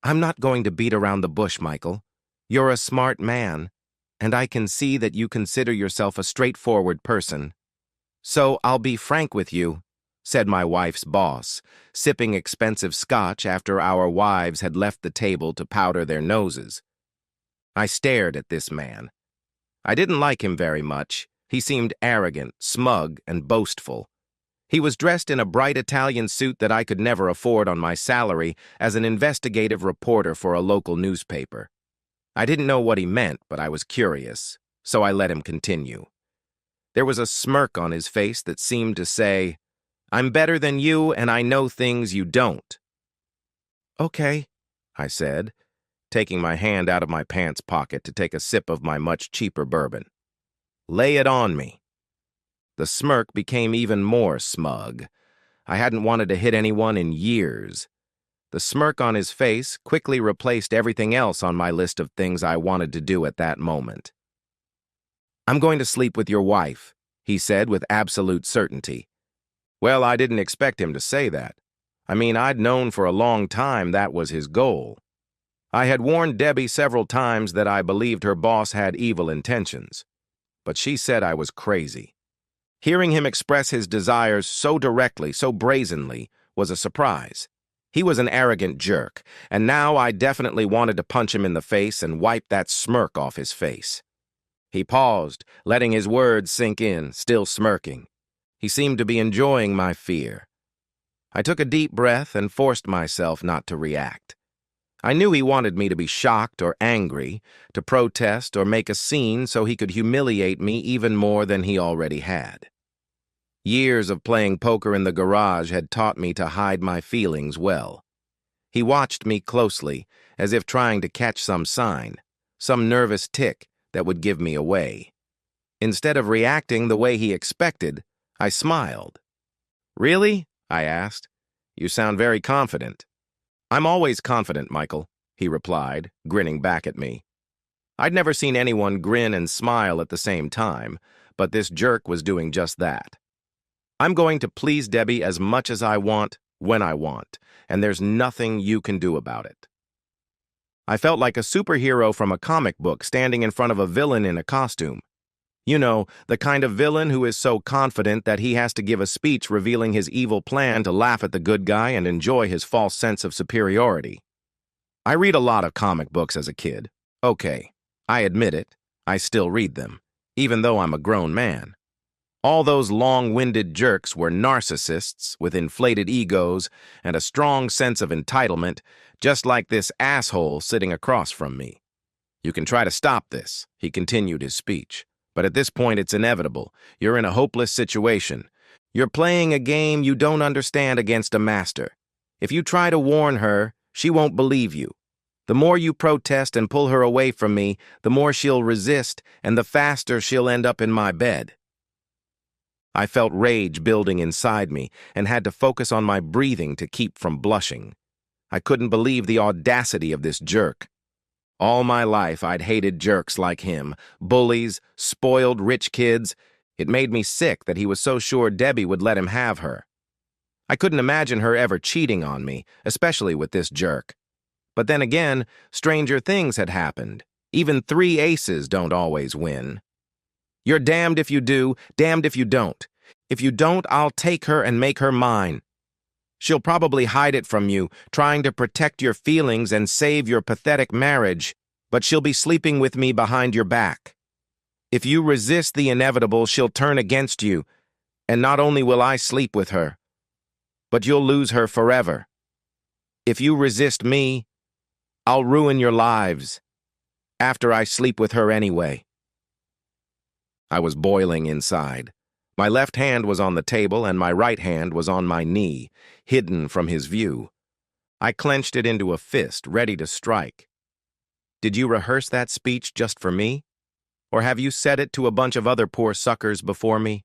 I'm not going to beat around the bush, Michael. You're a smart man, and I can see that you consider yourself a straightforward person. So I'll be frank with you, said my wife's boss, sipping expensive scotch after our wives had left the table to powder their noses. I stared at this man. I didn't like him very much. He seemed arrogant, smug, and boastful. He was dressed in a bright Italian suit that I could never afford on my salary as an investigative reporter for a local newspaper. I didn't know what he meant, but I was curious, so I let him continue. There was a smirk on his face that seemed to say, "I'm better than you, and I know things you don't." "Okay," I said, taking my hand out of my pants pocket to take a sip of my much cheaper bourbon. "Lay it on me." The smirk became even more smug. I hadn't wanted to hit anyone in years. The smirk on his face quickly replaced everything else on my list of things I wanted to do at that moment. "I'm going to sleep with your wife," he said with absolute certainty. Well, I didn't expect him to say that. I mean, I'd known for a long time that was his goal. I had warned Debbie several times that I believed her boss had evil intentions, but she said I was crazy. Hearing him express his desires so directly, so brazenly, was a surprise. He was an arrogant jerk, and now I definitely wanted to punch him in the face and wipe that smirk off his face. He paused, letting his words sink in, still smirking. He seemed to be enjoying my fear. I took a deep breath and forced myself not to react. I knew he wanted me to be shocked or angry, to protest or make a scene so he could humiliate me even more than he already had. Years of playing poker in the garage had taught me to hide my feelings well. He watched me closely, as if trying to catch some sign, some nervous tick that would give me away. Instead of reacting the way he expected, I smiled. "Really?" I asked. "You sound very confident." "I'm always confident, Michael," he replied, grinning back at me. I'd never seen anyone grin and smile at the same time, but this jerk was doing just that. "I'm going to please Debbie as much as I want, when I want, and there's nothing you can do about it." I felt like a superhero from a comic book standing in front of a villain in a costume. You know, the kind of villain who is so confident that he has to give a speech revealing his evil plan to laugh at the good guy and enjoy his false sense of superiority. I read a lot of comic books as a kid. Okay, I admit it, I still read them, even though I'm a grown man. All those long-winded jerks were narcissists with inflated egos and a strong sense of entitlement, just like this asshole sitting across from me. "You can try to stop this," he continued his speech, "but at this point it's inevitable. You're in a hopeless situation. You're playing a game you don't understand against a master. If you try to warn her, she won't believe you. The more you protest and pull her away from me, the more she'll resist, and the faster she'll end up in my bed." I felt rage building inside me and had to focus on my breathing to keep from blushing. I couldn't believe the audacity of this jerk. All my life I'd hated jerks like him, bullies, spoiled rich kids. It made me sick that he was so sure Debbie would let him have her. I couldn't imagine her ever cheating on me, especially with this jerk. But then again, stranger things had happened. Even 3 aces don't always win. "You're damned if you do, damned if you don't. If you don't, I'll take her and make her mine. She'll probably hide it from you, trying to protect your feelings and save your pathetic marriage, but she'll be sleeping with me behind your back. If you resist the inevitable, she'll turn against you, and not only will I sleep with her, but you'll lose her forever. If you resist me, I'll ruin your lives, after I sleep with her anyway." I was boiling inside. My left hand was on the table and my right hand was on my knee, hidden from his view. I clenched it into a fist, ready to strike. "Did you rehearse that speech just for me? Or have you said it to a bunch of other poor suckers before me?"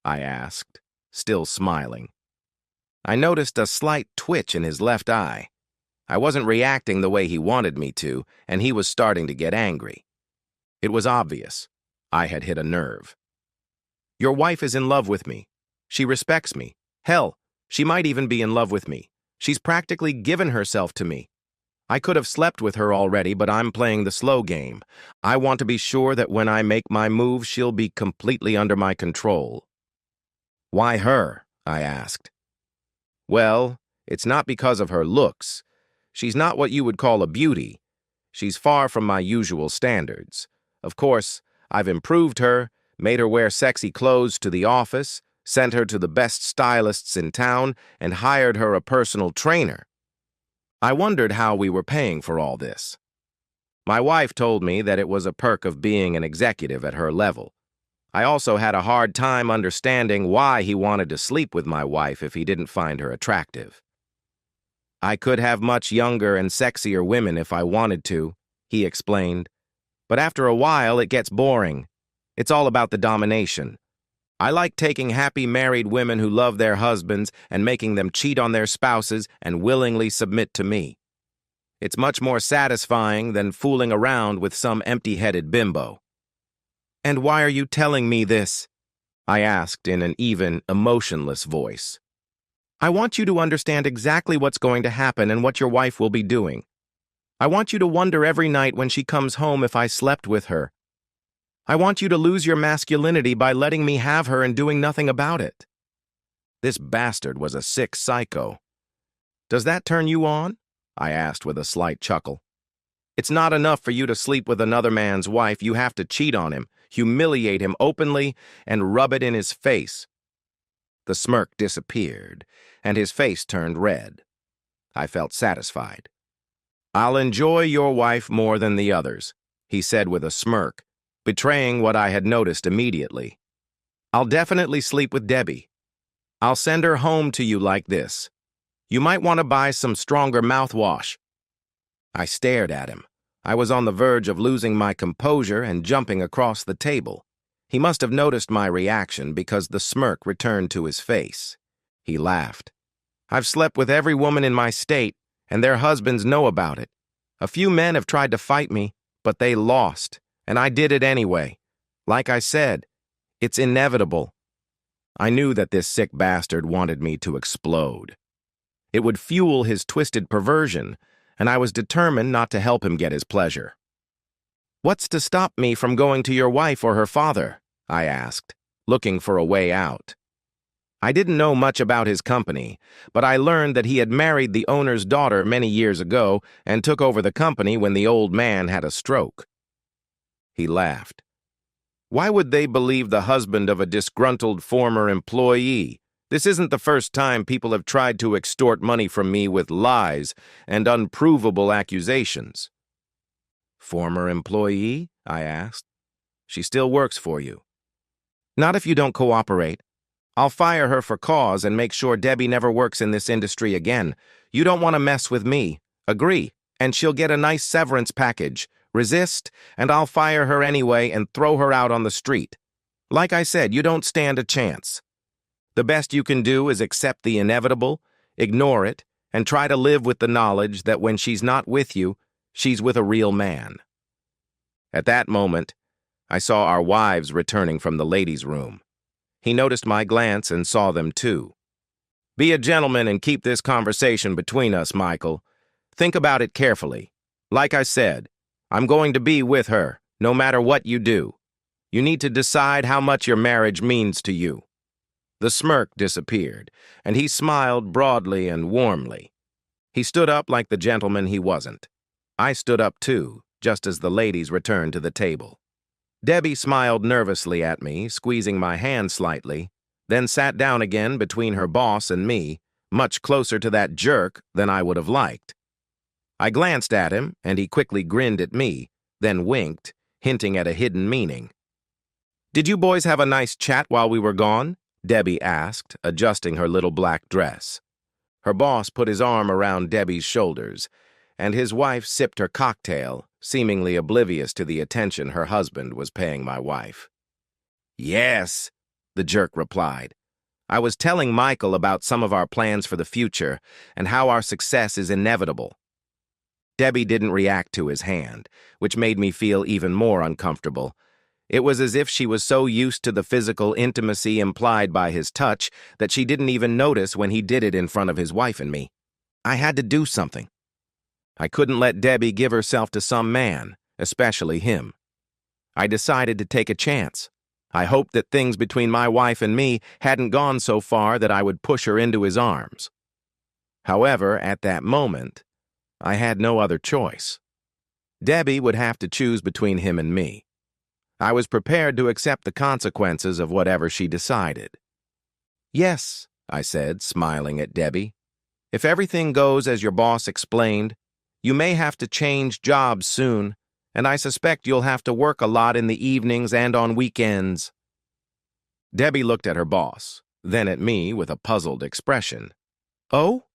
I asked, still smiling. I noticed a slight twitch in his left eye. I wasn't reacting the way he wanted me to, and he was starting to get angry. It was obvious. I had hit a nerve. "Your wife is in love with me. She respects me. Hell, she might even be in love with me. She's practically given herself to me. I could have slept with her already, but I'm playing the slow game. I want to be sure that when I make my move, she'll be completely under my control. Why her? I asked. Well, it's not because of her looks. She's not what you would call a beauty. She's far from my usual standards. Of course, I've improved her, made her wear sexy clothes to the office, sent her to the best stylists in town, and hired her a personal trainer. I wondered how we were paying for all this. My wife told me that it was a perk of being an executive at her level. I also had a hard time understanding why he wanted to sleep with my wife if he didn't find her attractive. I could have much younger and sexier women if I wanted to, he explained. But after a while, it gets boring. It's all about the domination. I like taking happy married women who love their husbands and making them cheat on their spouses and willingly submit to me. It's much more satisfying than fooling around with some empty-headed bimbo. And why are you telling me this? I asked in an even, emotionless voice. I want you to understand exactly what's going to happen and what your wife will be doing. I want you to wonder every night when she comes home if I slept with her. I want you to lose your masculinity by letting me have her and doing nothing about it. This bastard was a sick psycho. Does that turn you on? I asked with a slight chuckle. It's not enough for you to sleep with another man's wife. You have to cheat on him, humiliate him openly, and rub it in his face. The smirk disappeared, and his face turned red. I felt satisfied. I'll enjoy your wife more than the others, he said with a smirk, betraying what I had noticed immediately. I'll definitely sleep with Debbie. I'll send her home to you like this. You might want to buy some stronger mouthwash. I stared at him. I was on the verge of losing my composure and jumping across the table. He must have noticed my reaction because the smirk returned to his face. He laughed. I've slept with every woman in my state, and their husbands know about it. A few men have tried to fight me, but they lost, and I did it anyway. Like I said, it's inevitable. I knew that this sick bastard wanted me to explode. It would fuel his twisted perversion, and I was determined not to help him get his pleasure. What's to stop me from going to your wife or her father? I asked, looking for a way out. I didn't know much about his company, but I learned that he had married the owner's daughter many years ago and took over the company when the old man had a stroke. He laughed. Why would they believe the husband of a disgruntled former employee? This isn't the first time people have tried to extort money from me with lies and unprovable accusations. Former employee? I asked. She still works for you. Not if you don't cooperate. I'll fire her for cause and make sure Debbie never works in this industry again. You don't want to mess with me. Agree, and she'll get a nice severance package. Resist, and I'll fire her anyway and throw her out on the street. Like I said, you don't stand a chance. The best you can do is accept the inevitable, ignore it, and try to live with the knowledge that when she's not with you, she's with a real man. At that moment, I saw our wives returning from the ladies' room. He noticed my glance and saw them too. Be a gentleman and keep this conversation between us, Michael. Think about it carefully. Like I said, I'm going to be with her, no matter what you do. You need to decide how much your marriage means to you. The smirk disappeared, and he smiled broadly and warmly. He stood up like the gentleman he wasn't. I stood up too, just as the ladies returned to the table. Debbie smiled nervously at me, squeezing my hand slightly, then sat down again between her boss and me, much closer to that jerk than I would have liked. I glanced at him, and he quickly grinned at me, then winked, hinting at a hidden meaning. Did you boys have a nice chat while we were gone? Debbie asked, adjusting her little black dress. Her boss put his arm around Debbie's shoulders, and his wife sipped her cocktail, seemingly oblivious to the attention her husband was paying my wife. Yes, the jerk replied. I was telling Michael about some of our plans for the future and how our success is inevitable. Debbie didn't react to his hand, which made me feel even more uncomfortable. It was as if she was so used to the physical intimacy implied by his touch that she didn't even notice when he did it in front of his wife and me. I had to do something. I couldn't let Debbie give herself to some man, especially him. I decided to take a chance. I hoped that things between my wife and me hadn't gone so far that I would push her into his arms. However, at that moment, I had no other choice. Debbie would have to choose between him and me. I was prepared to accept the consequences of whatever she decided. "Yes," I said, smiling at Debbie. "If everything goes as your boss explained, you may have to change jobs soon, and I suspect you'll have to work a lot in the evenings and on weekends." Debbie looked at her boss, then at me with a puzzled expression. "Oh?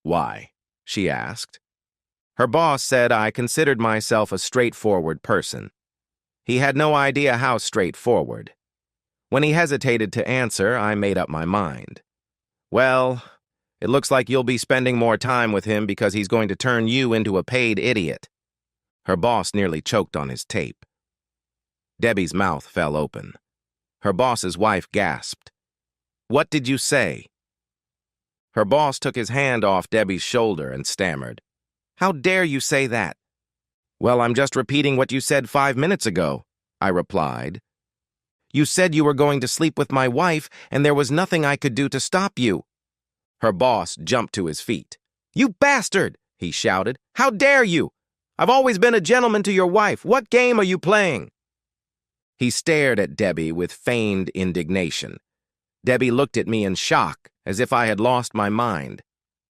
Why?" she asked. Her boss said I considered myself a straightforward person. He had no idea how straightforward. When he hesitated to answer, I made up my mind. "Well, it looks like you'll be spending more time with him because he's going to turn you into a paid idiot." Her boss nearly choked on his tape. Debbie's mouth fell open. Her boss's wife gasped. "What did you say?" Her boss took his hand off Debbie's shoulder and stammered. "How dare you say that?" "Well, I'm just repeating what you said 5 minutes ago," I replied. "You said you were going to sleep with my wife, and there was nothing I could do to stop you." Her boss jumped to his feet. "You bastard!" he shouted. "How dare you? I've always been a gentleman to your wife. What game are you playing?" He stared at Debbie with feigned indignation. Debbie looked at me in shock, as if I had lost my mind.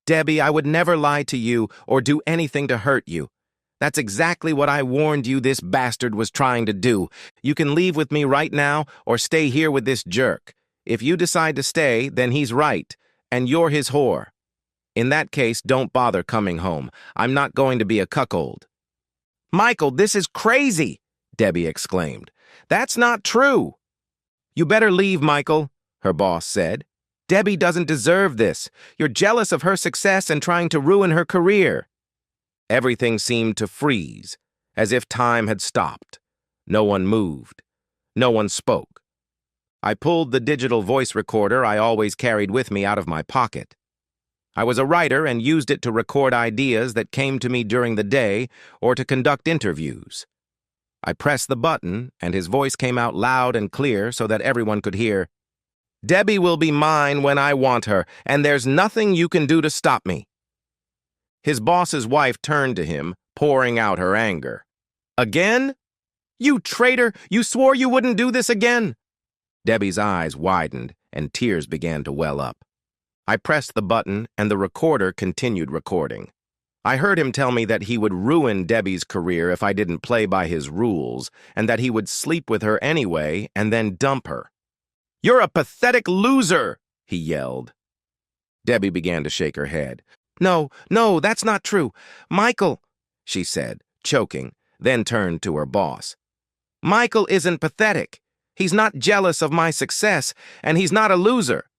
"Debbie, I would never lie to you or do anything to hurt you. That's exactly what I warned you this bastard was trying to do. You can leave with me right now or stay here with this jerk. If you decide to stay, then he's right, and you're his whore. In that case, don't bother coming home. I'm not going to be a cuckold." "Michael, this is crazy!" Debbie exclaimed. "That's not true." "You better leave, Michael," her boss said. "Debbie doesn't deserve this. You're jealous of her success and trying to ruin her career." Everything seemed to freeze, as if time had stopped. No one moved. No one spoke. I pulled the digital voice recorder I always carried with me out of my pocket. I was a writer and used it to record ideas that came to me during the day or to conduct interviews. I pressed the button, and his voice came out loud and clear so that everyone could hear. "Debbie will be mine when I want her, and there's nothing you can do to stop me." His boss's wife turned to him, pouring out her anger. "Again? You traitor! You swore you wouldn't do this again!" Debbie's eyes widened, and tears began to well up. I pressed the button, and the recorder continued recording. I heard him tell me that he would ruin Debbie's career if I didn't play by his rules, and that he would sleep with her anyway and then dump her. "You're a pathetic loser!" he yelled. Debbie began to shake her head. No, that's not true. Michael," she said, choking, then turned to her boss. "Michael isn't pathetic. He's not jealous of my success, and he's not a loser."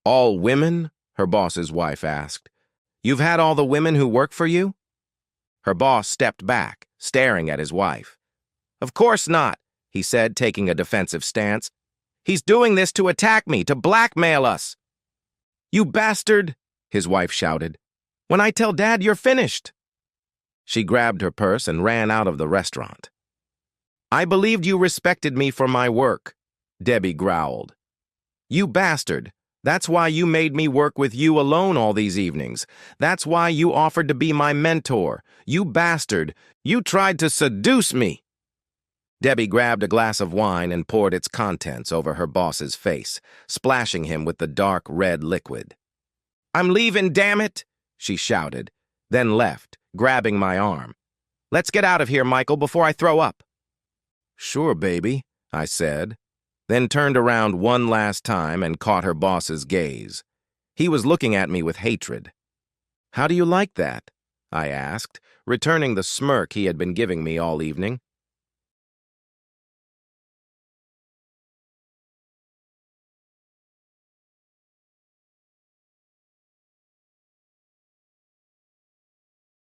"All women?" her boss's wife asked. "You've had all the women who work for you?" Her boss stepped back, staring at his wife. "Of course not," he said, taking a defensive stance. "He's doing this to attack me, to blackmail us." "You bastard!" his wife shouted. "When I tell Dad, you're finished." She grabbed her purse and ran out of the restaurant. "I believed you respected me for my work," Debbie growled. "You bastard! That's why you made me work with you alone all these evenings. That's why you offered to be my mentor. You bastard! You tried to seduce me!" Debbie grabbed a glass of wine and poured its contents over her boss's face, splashing him with the dark red liquid. "I'm leaving, damn it!" she shouted, then left, grabbing my arm. "Let's get out of here, Michael, before I throw up." "Sure, baby," I said, then turned around one last time and caught her boss's gaze. He was looking at me with hatred. "How do you like that?" I asked, returning the smirk he had been giving me all evening.